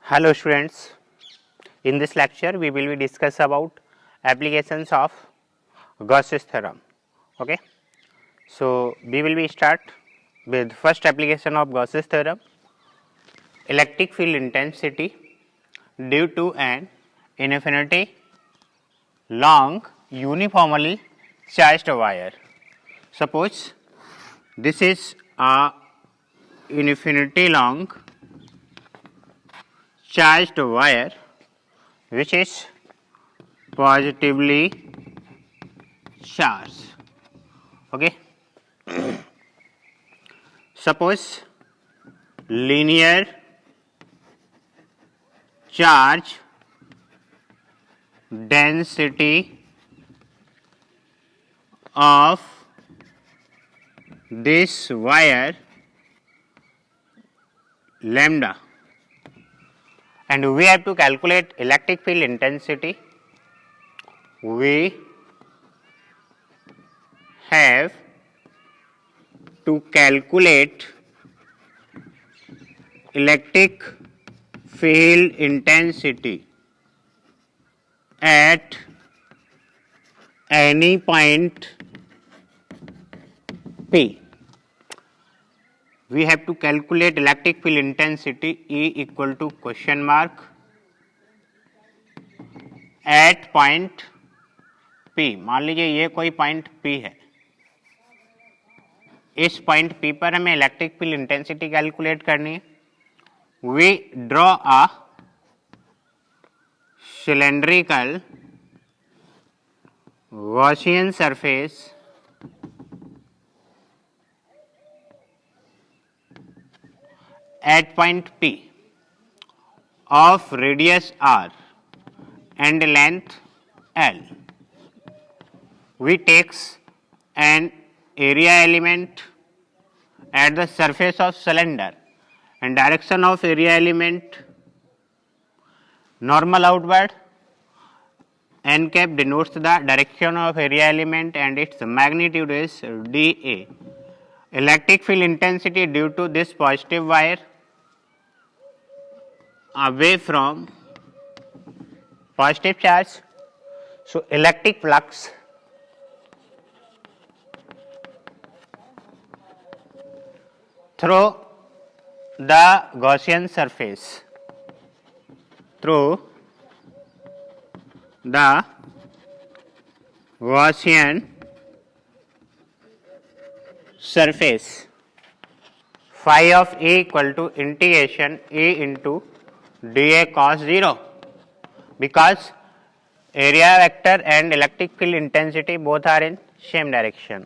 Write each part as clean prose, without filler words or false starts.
Hello students, in this lecture we will be discuss about applications of Gauss's theorem. Okay. So, we will be start with first application of Gauss's theorem, electric field intensity due to an infinity long uniformly charged wire. Suppose this is a infinity long charged wire which is positively charged. Okay. Suppose linear charge density of this wire lambda, and we have to calculate electric field intensity. We have to calculate electric field intensity at any point P. We have to calculate electric field intensity E equal to question mark at point P. मान लीजिए ये कोई point P है, इस point P पर हमें electric field intensity calculate करनी है. We draw a cylindrical Gaussian surface at point P of radius r and length L. We takes an area element at the surface of cylinder, and direction of area element normal outward. N cap denotes the direction of area element and its magnitude is dA. Electric field intensity due to this positive wire away from positive charge. So, electric flux through the Gaussian surface, through the Gaussian surface, phi of A equal to integration A into dA cos 0, because area vector and electric field intensity both are in same direction.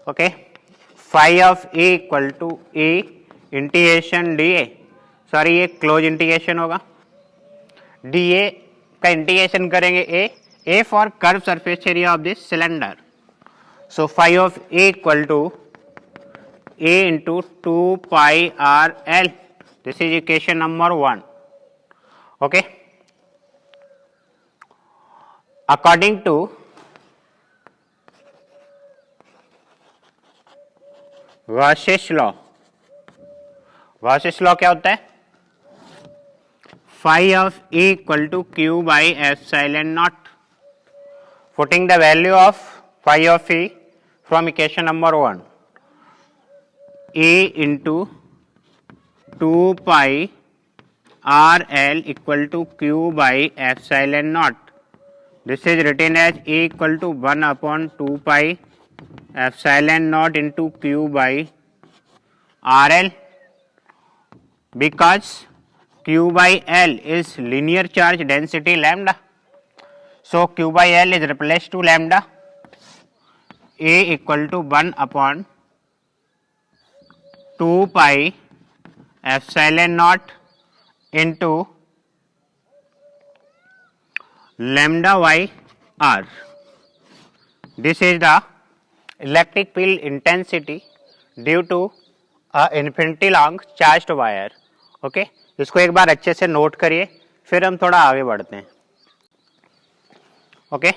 Okay. Phi of A equal to A integration dA, sorry ये close integration होगा, dA का integration करेंगे A for curve surface area of this cylinder. So phi of A equal to A into 2πRL. This is equation number 1. Okay. According to Gauss's law, Gauss's law क्या होता है? Phi of E equal to Q by epsilon naught. Putting the value of phi of E from equation number 1, A into 2πRL equal to Q by epsilon not. This is written as A equal to 1 upon 2π epsilon not into Q by RL, because Q by L is linear charge density lambda. So, Q by L is replaced to lambda. A equal to 1 upon 2 pi epsilon naught into lambda by R. This is the electric field intensity due to a infinity long charged wire. Okay. इसको एक बार अच्छे से note करिए, फिर हम थोड़ा आगे बढ़ते हैं. ओके.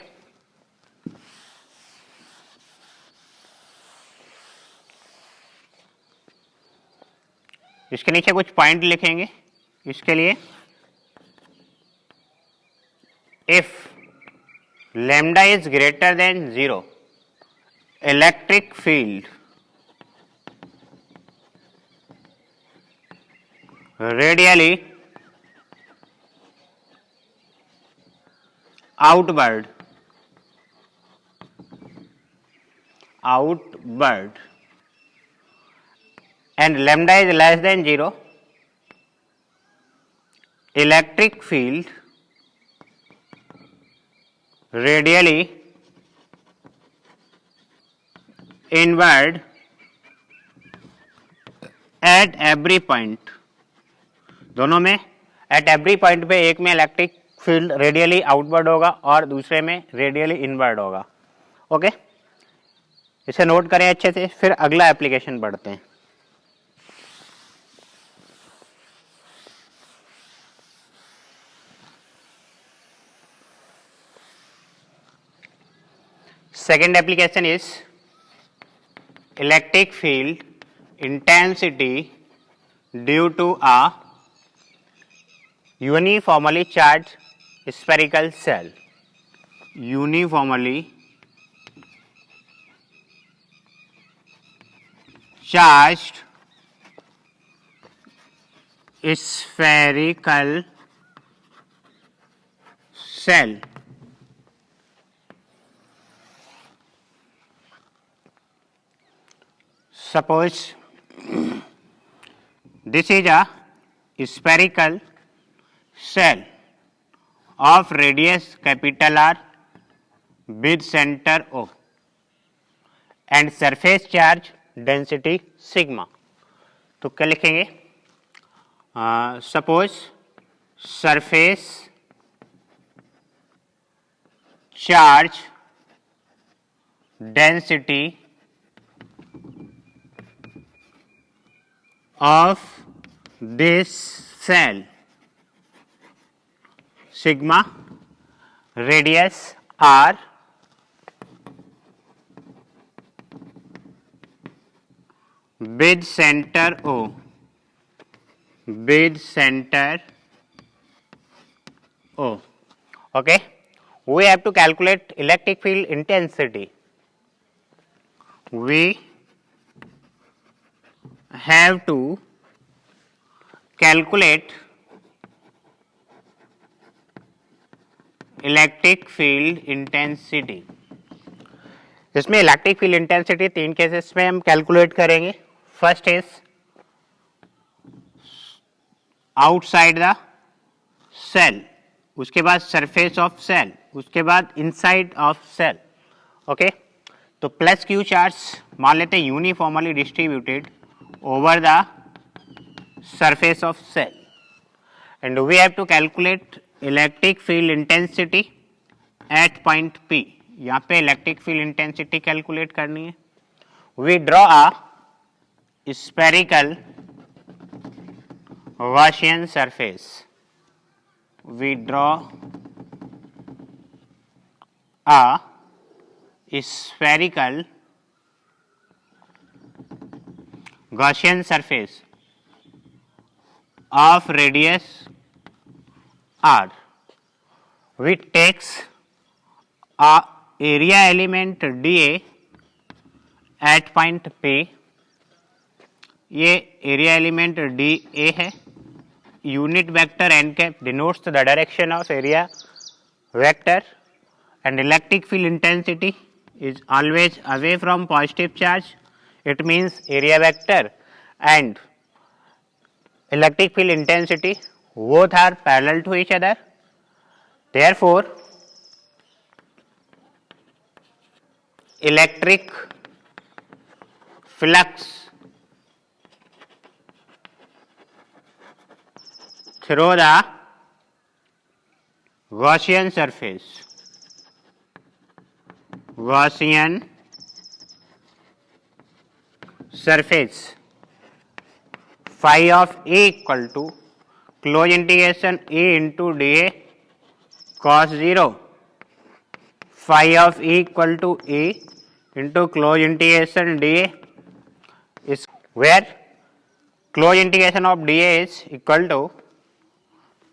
इसके नीचे कुछ पॉइंट लिखेंगे. इसके लिए if lambda is greater than 0, electric field radially outward and lambda is less than 0, electric field radially inward at every point, दोनों में at every point पे एक में इलेक्ट्रिक फील्ड रेडियली आउटवर्ड होगा और दूसरे में रेडियली इनवर्ड होगा। ओके, इसे नोट करें अच्छे से, फिर अगला एप्लीकेशन पढ़ते हैं। Second application is electric field intensity due to a uniformly charged spherical cell. Uniformly charged spherical cell. Suppose this is a spherical cell of radius capital R with center O and surface charge density sigma. तो क्या लिखेंगे? Suppose surface charge density of this cell sigma, radius R, with center O, okay. We have to calculate electric field intensity. We have to calculate electric field intensity. इसमें electric field intensity तीन cases में हम calculate करेंगे। First is outside the shell, उसके बाद surface of shell, उसके बाद inside of cell. Okay, तो प्लस क्यू चार्ज मान लेते हैं uniformly distributed over the surface of cell, and we have to calculate electric field intensity at point P. यहाँ पे electric field intensity calculate करनी है। We draw a spherical Gaussian surface. We draw a spherical Gaussian surface of radius R, which takes a area element dA at point P. ये area element dA है। Unit vector n cap denotes the direction of area vector, and electric field intensity is always away from positive charge. It means area vector and electric field intensity both are parallel to each other. Therefore, electric flux through the Gaussian surface, phi of A equal to close integration A into dA cos 0, phi of A equal to A into close integration dA is where close integration of dA is equal to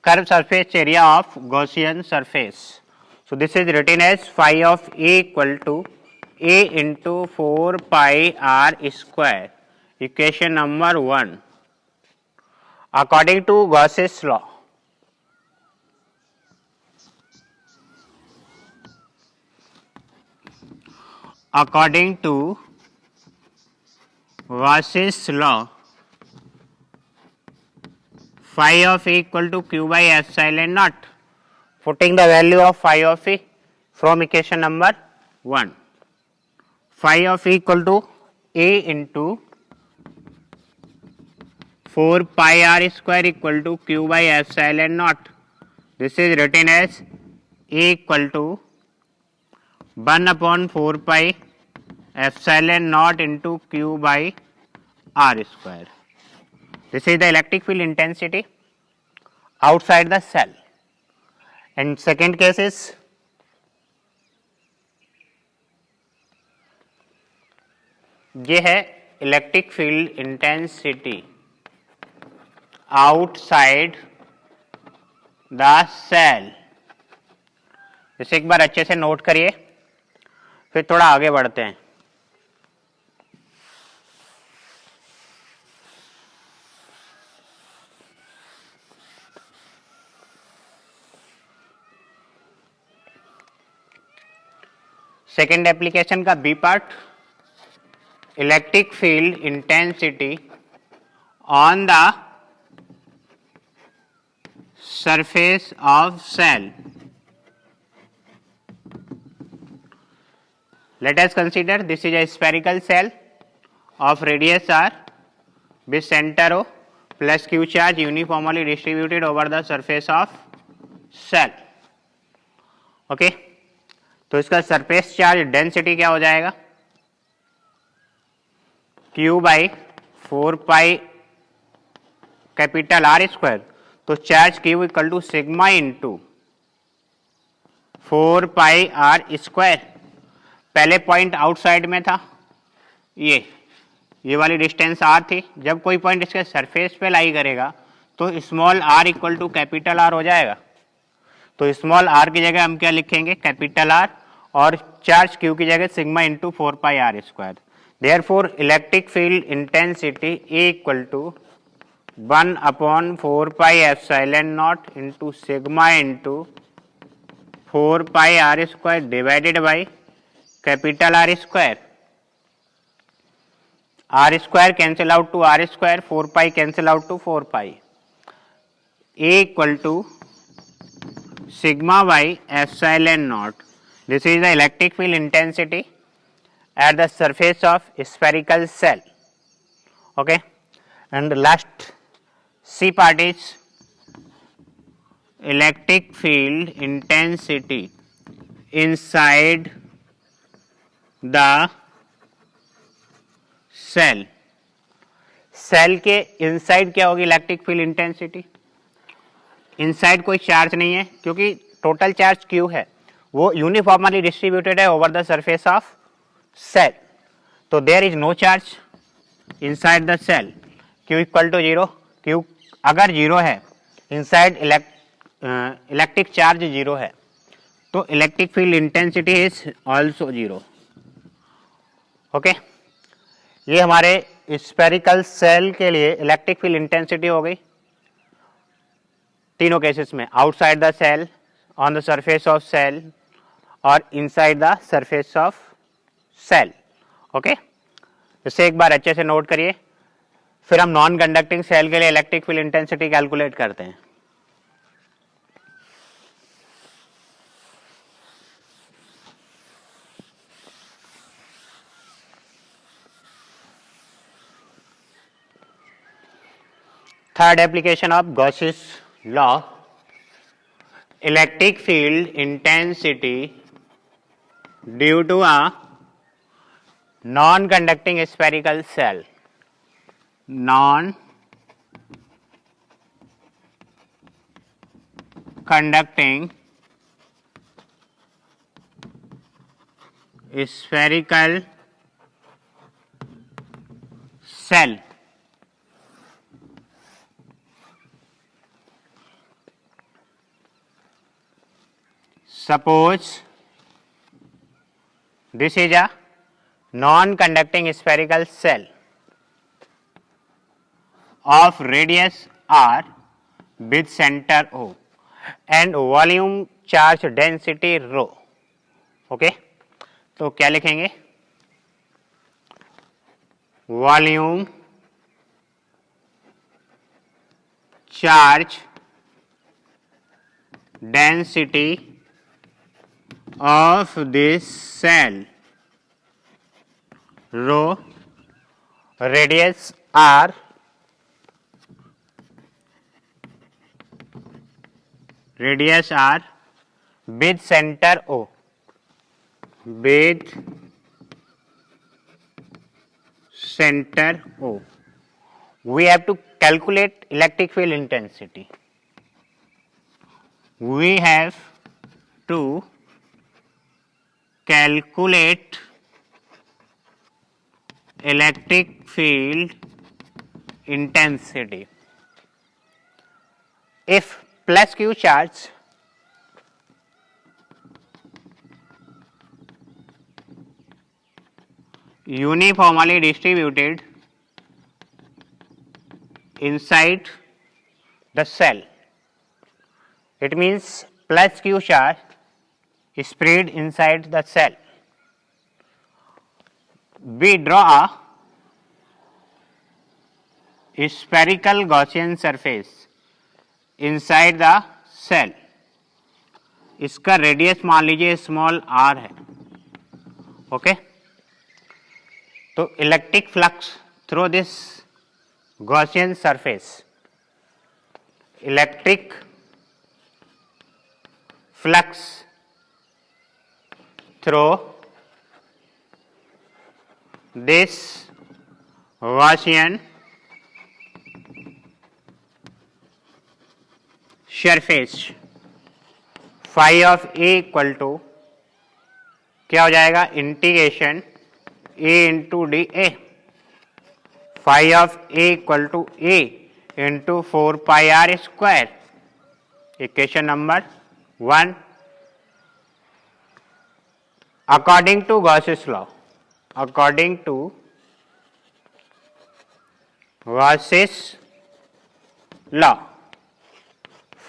curved surface area of Gaussian surface. So this is written as phi of A equal to A into 4 pi r square. Equation number 1. According to Gauss's law, according to Gauss's law, phi of A equal to q by epsilon naught. Putting the value of phi of A from equation number 1. Phi of A equal to A into 4 pi r square equal to q by epsilon naught. This is written as A equal to 1 upon 4 pi epsilon naught into q by r square. This is the electric field intensity outside the cell. And second case is ये है electric field intensity outside the cell. इसे एक बार अच्छे से note करिए, फिर थोड़ा आगे बढ़ते हैं. सेकेंड एप्लीकेशन का B part, electric field intensity on the surface of cell. Let us consider this is a spherical cell of radius r with center O plus q charge uniformly distributed over the surface of cell. Okay, तो इसका surface charge density क्या हो जाएगा? q by 4 pi capital R square. तो charge q equal to sigma into 4 pi R square. पहले point outside में था, ये वाली डिस्टेंस r थी. जब कोई पॉइंट इसके सरफेस पे लाई करेगा तो small r equal to capital R हो जाएगा. तो स्मॉल r की जगह हम क्या लिखेंगे? कैपिटल R, और चार्ज q की जगह sigma into 4 pi R square. Therefore electric field intensity A equal to 1 upon 4 pi epsilon not into sigma into 4 pi R square divided by capital R square. R square cancel out to R square, 4 pi cancel out to 4 pi. A equal to sigma by epsilon not. This is the electric field intensity at the surface of spherical cell. Okay, and the last C part is electric field intensity inside the cell. Cell के inside क्या होगी electric field intensity? Inside कोई charge नहीं है क्योंकि total charge Q है, वो uniformly distributed है over the surface of cell. So there is no charge inside the cell. Q equal to 0. Q अगर 0 है, inside इलेक्ट्रिक चार्ज 0 है, तो electric field intensity is also 0. Okay, ये हमारे spherical shell के लिए इलेक्ट्रिक फील्ड इंटेंसिटी हो गई तीनों केसेस में, outside the cell, on the surface of cell और inside the surface of cell. Okay, इसे एक बार अच्छे से नोट करिए, फिर हम नॉन कंडक्टिंग सेल के लिए इलेक्ट्रिक फील्ड इंटेंसिटी कैलकुलेट करते हैं. Third application of Gauss's law, electric field intensity due to a non-conducting spherical cell. Non-conducting spherical cell. suppose this is a non-conducting spherical cell of radius r with center O and volume charge density rho. Okay, तो क्या लिखेंगे? Volume charge density of this cell rho, radius r, with center O, with center O. We have to calculate electric field intensity. We have to calculate electric field intensity. If plus q charge uniformly distributed inside the cell, it means plus q charge spread inside the cell. We draw a spherical Gaussian surface inside the cell. इसका radius मान लीजिए small r है. Okay, तो electric flux through this Gaussian surface, electric flux through this Gaussian surface, phi of A equal to क्या हो जाएगा? Integration A into D A. phi of A equal to A into 4 pi r square. Equation number 1. According to Gauss's law,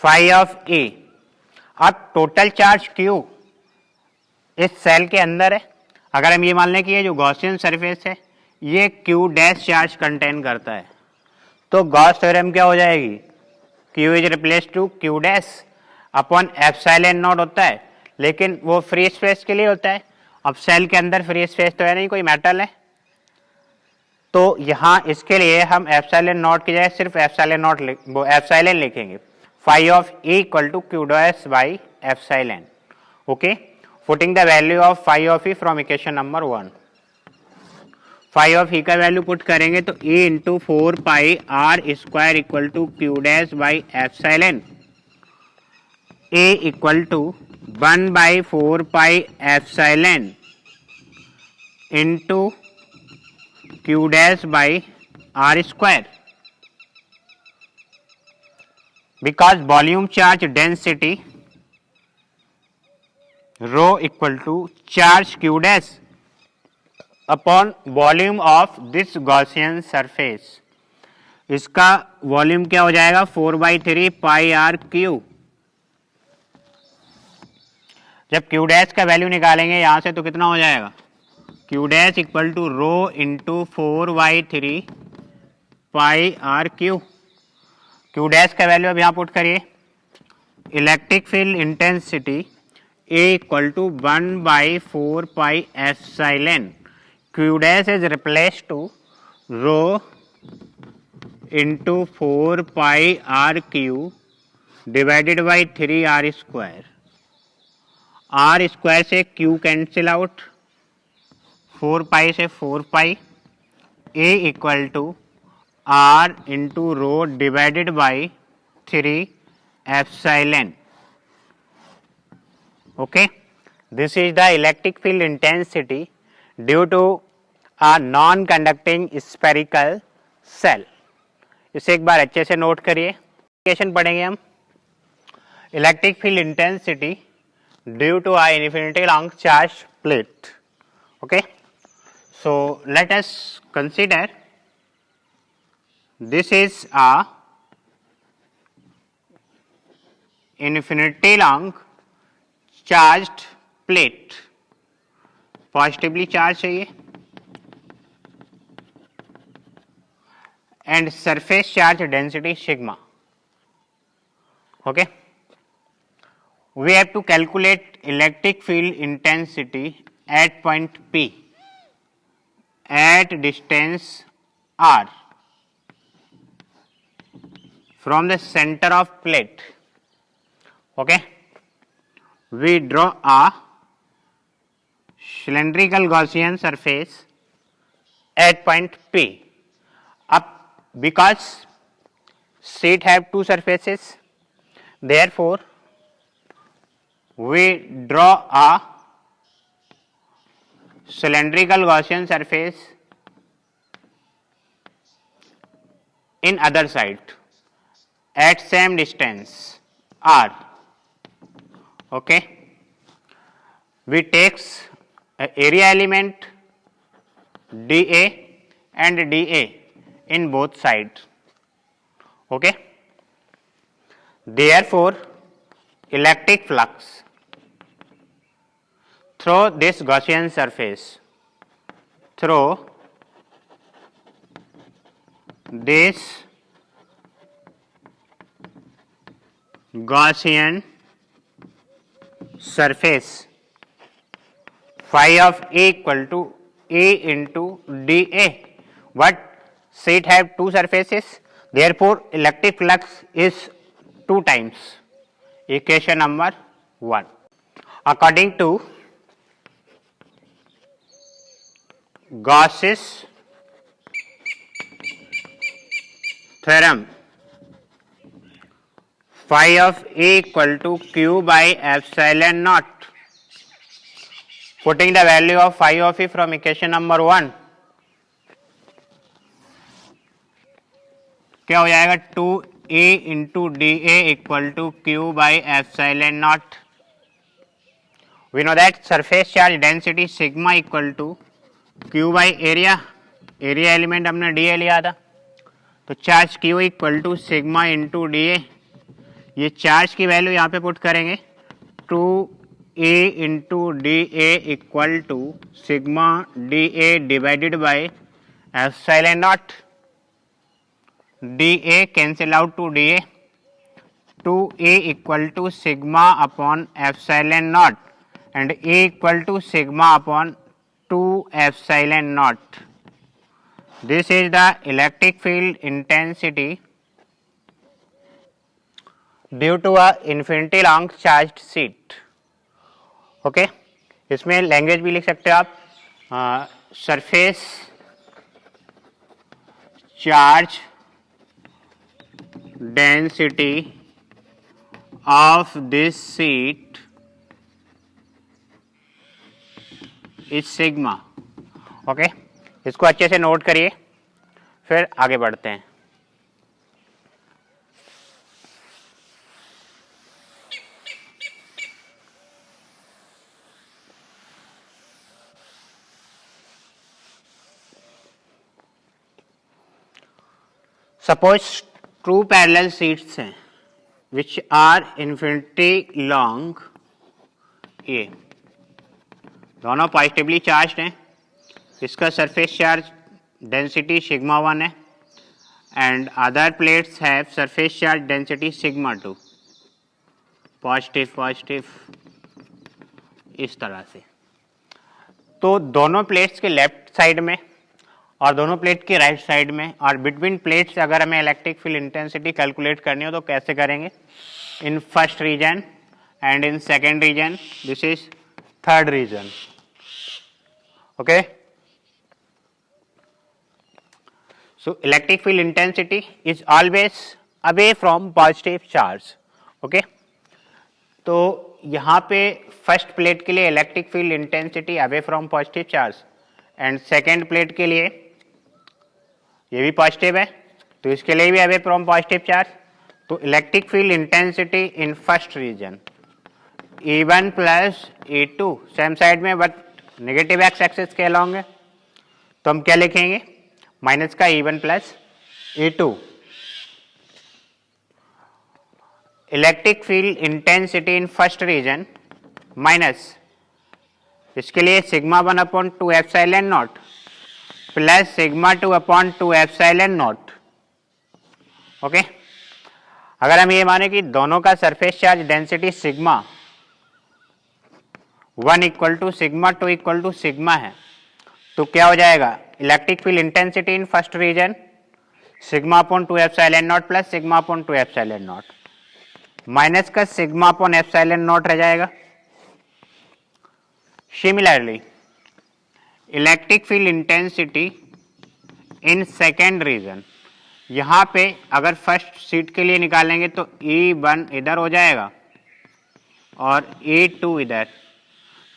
phi of A, अब total charge Q इस cell के अंदर है. अगर हम ये मान लें कि ये जो गॉसियन सरफेस है ये Q डैश चार्ज कंटेन करता है, तो गॉस थ्योरम क्या हो जाएगी? Q is replace to Q dash upon epsilon naught होता है, लेकिन वो फ्री स्पेस के लिए होता है. अब सेल के अंदर फ्री स्पेस तो है नहीं, कोई मेटल है, तो यहाँ इसके लिए हम एप्सिलॉन नॉट की जगह सिर्फ एप्सिलॉन लिखेंगे. Phi of A equal to Q dash by epsilon. Okay, putting the value of phi of E from equation number 1. Phi of E का वैल्यू पुट करेंगे तो A into 4 pi R square equal to Q dash by epsilon. A equal to 1 by 4 pi epsilon into Q dash by R square. Because volume charge density rho equal to charge Q dash upon volume of this Gaussian surface. इसका volume क्या हो जाएगा? 4/3 pi R cube. जब Q dash का value निकालेंगे यहां से तो कितना हो जाएगा? Q dash equal to rho into 4/3 pi R cube. Q dash का वैल्यू अब यहां पुट करिए. Electric field intensity A equal to 1/4 pi epsilon. Q dash is replaced to rho into 4 pi r q divided by 3 r square. R square से Q cancel out, 4 pi से 4 pi. A equal to R into rho divided by 3 epsilon. Okay, this is the electric field intensity due to a non-conducting spherical cell. इसे एक बार अच्छे से note करिए. Equation पढ़ेंगे हम. Electric field intensity due to a infinity long charged plate. Okay, so let us consider this is a infinity long charged plate, positively charged है ये, and surface charge density sigma. Okay, we have to calculate electric field intensity at point P at distance r from the center of plate. Okay, we draw a cylindrical Gaussian surface at point P. Up because sheet have two surfaces, therefore we draw a cylindrical Gaussian surface in other side at same distance r. Okay, we takes area element dA and dA in both sides. Okay, therefore electric flux through this Gaussian surface, through this Gaussian surface, phi of A equal to A into dA. But sheet have two surfaces, therefore electric flux is 2 times. Equation number 1. According to Gauss's theorem, phi of A equal to Q by epsilon naught. Putting the value of phi of E from equation number 1, क्या हो जाएगा 2A into dA equal to Q by epsilon naught. We know that surface charge density sigma equal to Q by area. Area element हमने dA लिया था, तो charge Q equal to sigma into dA. ये charge की value यहाँ पे put करेंगे 2A into dA equal to sigma dA divided by epsilon naught. dA cancel out to dA, 2A equal to sigma upon epsilon naught and A equal to sigma upon 2 epsilon naught. This is the electric field intensity due to a infinity long charged sheet. Okay, इसमें language भी लिख सकते हो आप, surface charge density of this sheet is sigma. Okay, इसको अच्छे से note करिए, फिर आगे बढ़ते हैं. सपोज टू पैरेलल शीट्स हैं विच आर इन्फिनिटी लॉन्ग. ये दोनों पॉजिटिवली चार्ज हैं. इसका सरफेस चार्ज डेंसिटी सिग्मा 1 है and other plates have surface charge density sigma 2. Positive positive इस तरह से. तो दोनों प्लेट्स के लेफ्ट साइड में और दोनों प्लेट के राइट साइड में और बिटवीन प्लेट्स अगर हमें इलेक्ट्रिक फील्ड इंटेंसिटी कैलकुलेट करनी हो तो कैसे करेंगे? In first region and in second region, this is third region. Okay, so electric field intensity is always away from positive charge. okay, तो यहाँ पे फर्स्ट प्लेट के लिए electric field intensity away from positive charge and second plate के लिए ये भी positive है तो इसके लिए भी अवे फ्रॉम पॉजिटिव चार्ज. तो electric field intensity in first region E1 plus E2 same side में बट नेगेटिव एक्स एक्सिस के अलॉन्ग है, तो हम क्या लिखेंगे, माइनस का E1 plus E2। Electric field intensity in first region minus, इसके लिए sigma 1 upon 2 epsilon naught plus sigma 2 upon 2 epsilon naught. Okay, अगर हम ये माने कि दोनों का surface charge density sigma 1 equal to sigma 2 equal to sigma है, तो क्या हो जाएगा, electric field intensity in first region sigma upon 2 epsilon naught plus sigma upon 2 epsilon not minus का सिग्मा अपॉन एप्सिलॉन नॉट रह जाएगा। Similarly electric field intensity in second region, यहां पे अगर फर्स्ट सीट के लिए निकालेंगे तो E1 इधर हो जाएगा और E2 इधर,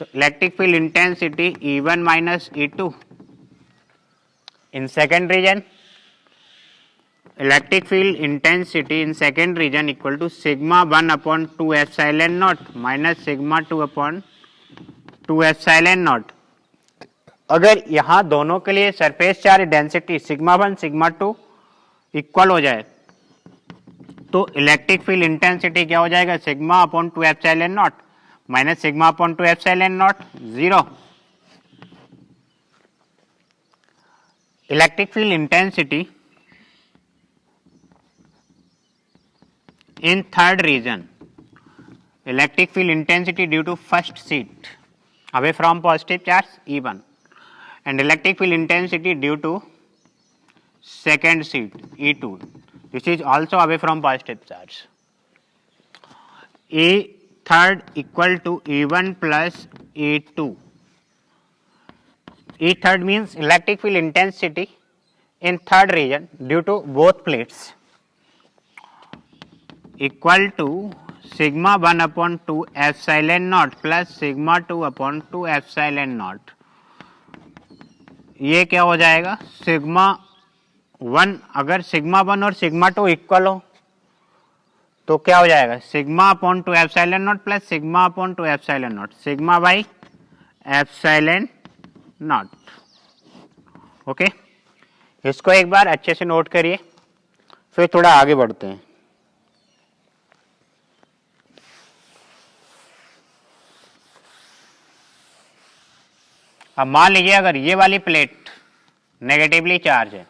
तो electric field intensity E1 minus E2 in second region, electric field intensity in second region equal to sigma 1 upon 2 epsilon not minus sigma 2 upon 2 epsilon naught. अगर यहां दोनों के लिए surface charge density sigma 1 sigma 2 equal हो जाए तो electric field intensity क्या हो जाएगा, sigma upon 2 epsilon not minus sigma upon 2 epsilon naught, 0। Electric field intensity in third region, electric field intensity due to first seat away from positive charge E1 and electric field intensity due to second seat E2, this is also away from positive charge. E third equal to E1 plus E2. E third means electric field intensity in third region due to both plates equal to sigma 1 upon 2 epsilon naught plus sigma 2 upon 2 epsilon naught. ये क्या हो जाएगा, sigma 1, अगर sigma 1 और sigma 2 equal हो तो क्या हो जाएगा, sigma upon 2 epsilon naught plus sigma upon 2 epsilon naught, sigma by epsilon naught. Okay, इसको एक बार अच्छे से नोट करिए, फिर थोड़ा आगे बढ़ते हैं। अब मान लीजिए अगर ये वाली प्लेट नेगेटिवली चार्ज है,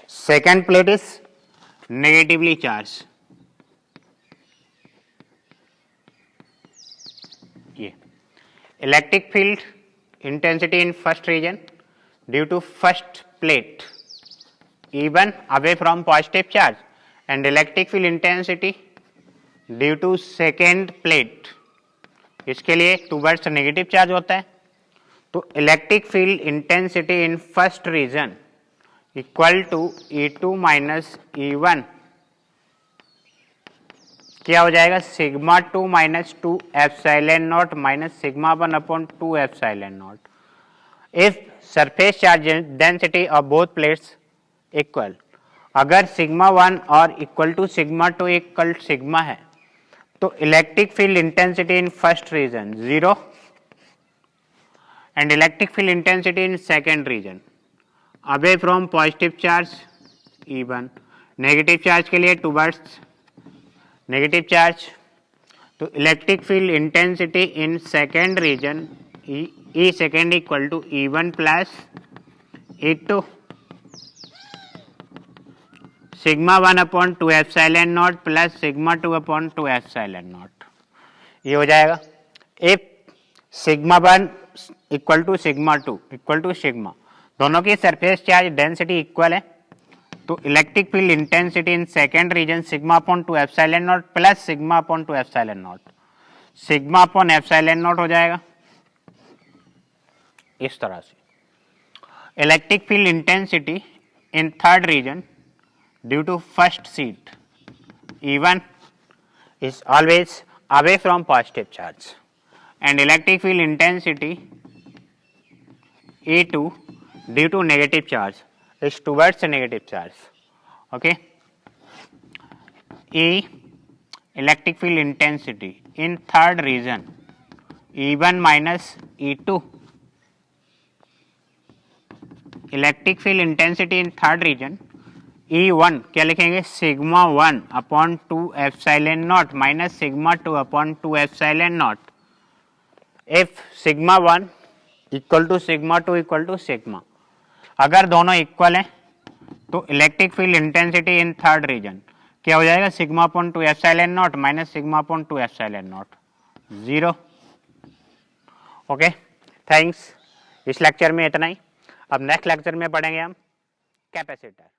second plate is negatively charge, ये electric field intensity in first region due to first plate E1 away from positive charge and electric field intensity due to second plate, इसके लिए towards negative charge होता है, तो electric field intensity in first region equal to E2 minus E1 क्या हो जाएगा, sigma 2 minus 2 epsilon not minus sigma 1 upon 2 epsilon naught. If surface charge density of both plates equal, अगर sigma 1 और equal to sigma 2 equal sigma है तो electric field intensity in first region 0 and electric field intensity in second region away from positive charge E1, negative charge के लिए towards negative charge, तो electric field intensity in second region E second equal to E1 plus E2 sigma 1 upon 2 epsilon naught plus sigma 2 upon 2 epsilon naught, ये हो जाएगा। If sigma 1 equal to sigma 2 equal to sigma, दोनों की surface charge density equal है, तो electric field intensity in second region sigma upon 2 epsilon naught plus sigma upon 2 epsilon naught, sigma upon epsilon naught हो जाएगा इस तरह से। Electric field intensity in third region due to first seat E1 is always away from positive charge and electric field intensity E2 due to negative charge is towards the negative charge. Okay, E electric field intensity in third region E1 minus E2, electric field intensity in third region E1 क्या लिखेंगे, sigma 1 upon 2 epsilon not minus sigma 2 upon 2 epsilon naught. If sigma 1 equal to sigma 2 equal to sigma, अगर दोनों equal हैं तो electric field intensity in third region क्या हो जाएगा, sigma upon 2 epsilon not minus sigma upon 2 epsilon naught, 0। Okay, thanks. इस lecture में इतना ही। अब नेक्स्ट लेक्चर में पढ़ेंगे हम कैपेसिटर।